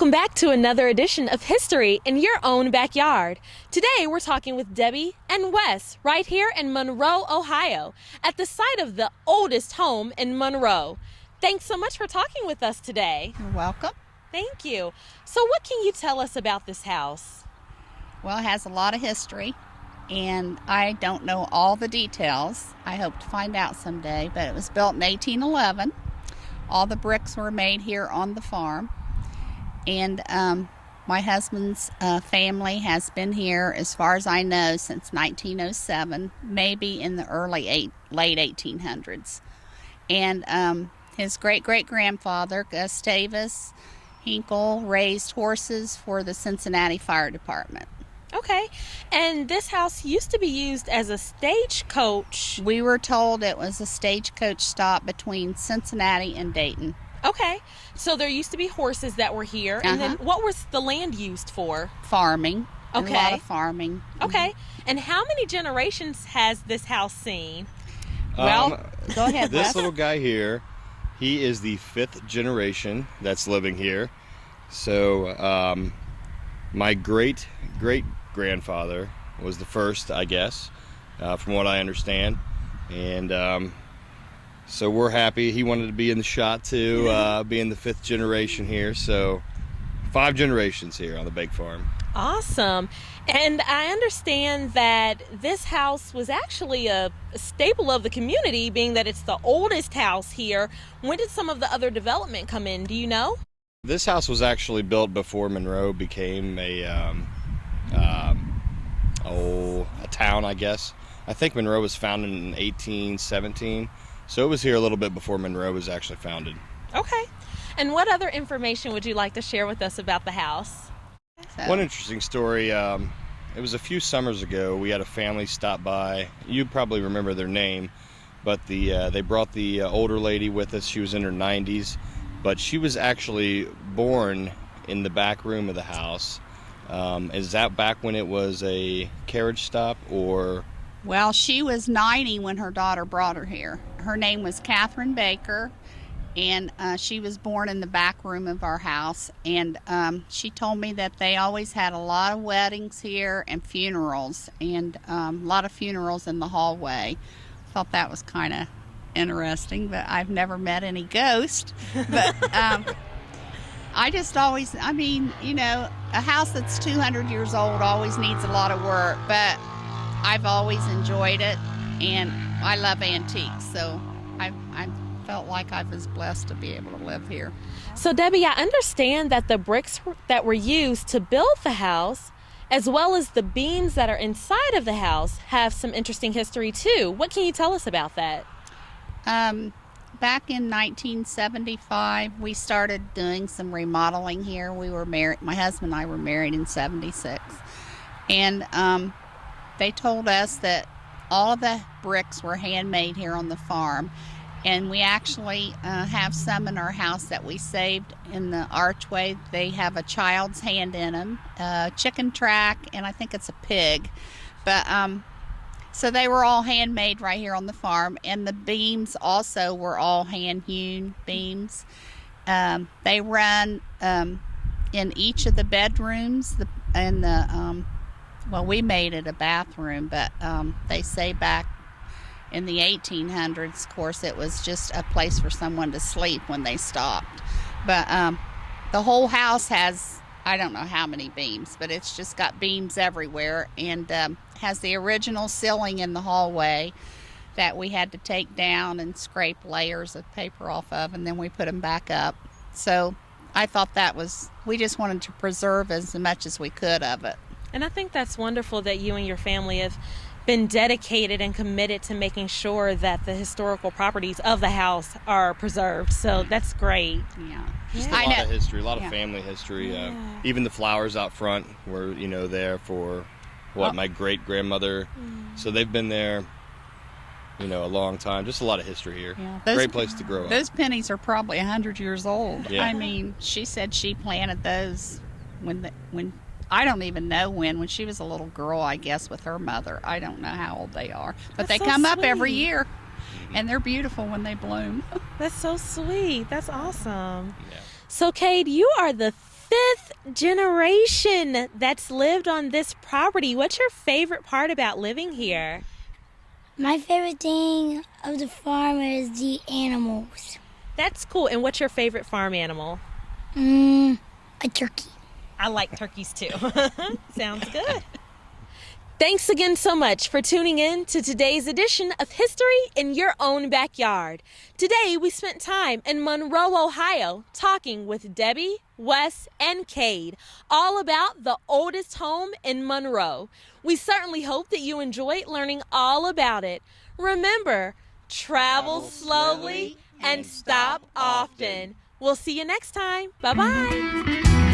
Welcome back to another edition of History in Your Own Backyard. Today we're talking with Debbie and Wes right here in Monroe, Ohio, at the site of the oldest home in Monroe. Thanks so much for talking with us today. You're welcome. Thank you. So what can you tell us about this house? Well, it has a lot of history, and I don't know all the details. I hope to find out someday, but it was built in 1811. All the bricks were made here on the farm. And my husband's family has been here, as far as I know, since 1907, maybe in the late 1800s. And his great-great-grandfather, Gustavus Hinkle, raised horses for the Cincinnati Fire Department. Okay, and this house used to be used as a stagecoach. We were told it was a stagecoach stop between Cincinnati and Dayton. Okay, so there used to be horses that were here, and then what was the land used for? Farming. Okay. A lot of farming. Okay, and how many generations has this house seen? Well, go ahead, This Wes. little guy here, he is the 5th generation that's living here. So my great-great-grandfather was the first, I guess, from what I understand. And so we're happy. He wanted to be in the shot too, being the 5th generation here. So 5 generations here on the bake farm. Awesome. And I understand that this house was actually a staple of the community, being that it's the oldest house here. When did some of the other development come in? Do you know? This house was actually built before Monroe became a town, I guess. I think Monroe was founded in 1817. So it was here a little bit before Monroe was actually founded. Okay. And what other information would you like to share with us about the house? One interesting story, it was a few summers ago. We had a family stop by. You probably remember their name, but they brought the older lady with us. She was in her 90s, but she was actually born in the back room of the house. Is that back when it was a carriage stop, or? Well, she was 90 when her daughter brought her here. Her name was Catherine Baker, and she was born in the back room of our house. And she told me that they always had a lot of weddings here and funerals, and a lot of funerals in the hallway. Thought that was kind of interesting, but I've never met any ghosts. But I just always, a house that's 200 years old always needs a lot of work, but I've always enjoyed it, and I love antiques, so I felt like I was blessed to be able to live here. So Debbie, I understand that the bricks that were used to build the house, as well as the beams that are inside of the house, have some interesting history too. What can you tell us about that? Back in 1975, we started doing some remodeling here. We were married, my husband and I were married in 76, and they told us that all of the bricks were handmade here on the farm, and we actually have some in our house that we saved in the archway. They have a child's hand in them, a chicken track, and I think it's a pig. But so they were all handmade right here on the farm, and the beams also were all hand-hewn beams. They run in each of the bedrooms, well, we made it a bathroom, but they say back in the 1800s, of course, it was just a place for someone to sleep when they stopped. But the whole house has, I don't know how many beams, but it's just got beams everywhere, and has the original ceiling in the hallway that we had to take down and scrape layers of paper off of, and then we put them back up. So I thought we just wanted to preserve as much as we could of it. And I think that's wonderful that you and your family have been dedicated and committed to making sure that the historical properties of the house are preserved. So that's great. Yeah. Just a lot of history, a lot of family history. Even the flowers out front were, there for my great-grandmother. So they've been there, a long time. Just a lot of history here. Yeah. Great place to grow up. Those pennies are probably 100 years old. Yeah. She said she planted those when I don't even know when she was a little girl, I guess, with her mother. I don't know how old they are. But That's they so come up every sweet. year, and they're beautiful when they bloom. That's so sweet. That's awesome. Yeah. So, Cade, you are the fifth generation that's lived on this property. What's your favorite part about living here? My favorite thing of the farm is the animals. That's cool. And what's your favorite farm animal? A turkey. I like turkeys too. Sounds good. Thanks again so much for tuning in to today's edition of History in Your Own Backyard. Today we spent time in Monroe, Ohio, talking with Debbie, Wes, and Cade all about the oldest home in Monroe. We certainly hope that you enjoyed learning all about it. Remember, travel slowly and stop often. We'll see you next time. Bye-bye.